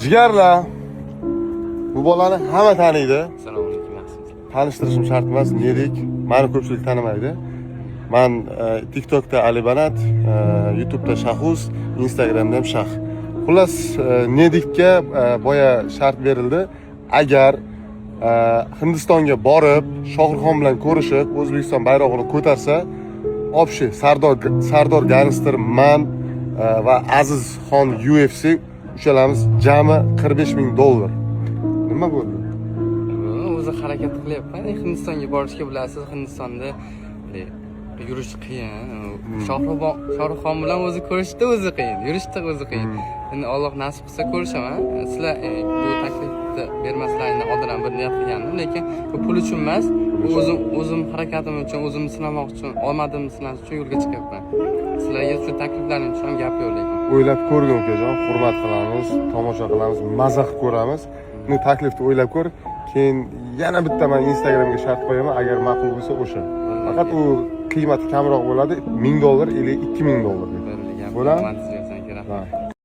Jigarlar. Bu bolani hamma taniydi. Assalomu alaykum, yaxshimisiz? Tanishtirishim shart emas. Nedik? Meni ko'pchilik tanimaydi. Men TikTokda Alibanat, YouTube'da Shahuz, Instagramda ham Shah. Xullas, Nedikka boya shart berildi. Agar Hindistonga borib, Shohruxxon bilan ko'rishib, O'zbekiston bayrog'ini ko'tarsa, obshi Sardor Gangster, man va Aziz Xon UFC uchalamiz jami $45,000. Nima bo'ldi? O'zi harakat qilyapman. Hindistonga borishga bilasiz, Hindistonda yurish qiyin. Shohruxxon bilan o'zi ko'rishda o'zi qiyin, yurishda o'zi qiyin. Endi Alloh nasib qilsa ko'rishaman. Sizlar bu taklifni bermaslaringni oldindan bir niyat qilgandim, lekin bu pul uchun emas, o'zim harakatim uchun, o'zimni sinamoq uchun, omadimni sinash uchun yo'lga chiqyapman. Sizlarga shu takliflaring uchun ham gap yo'q lekin. O'ylab ko'rgin ukajon, hurmat qilamiz, tomosha qilamiz, maza qilib ko'ramiz. Bu taklifni o'ylab ko'r. Keyin yana bitta men Instagramga shart qo'yaman, agar ma'qul bo'lsa o'sha. Faqat u qiymati kamroq bo'ladi, $1,000 или $2,000. Bo'ladi. Bo'ladimi? Romantik kerak.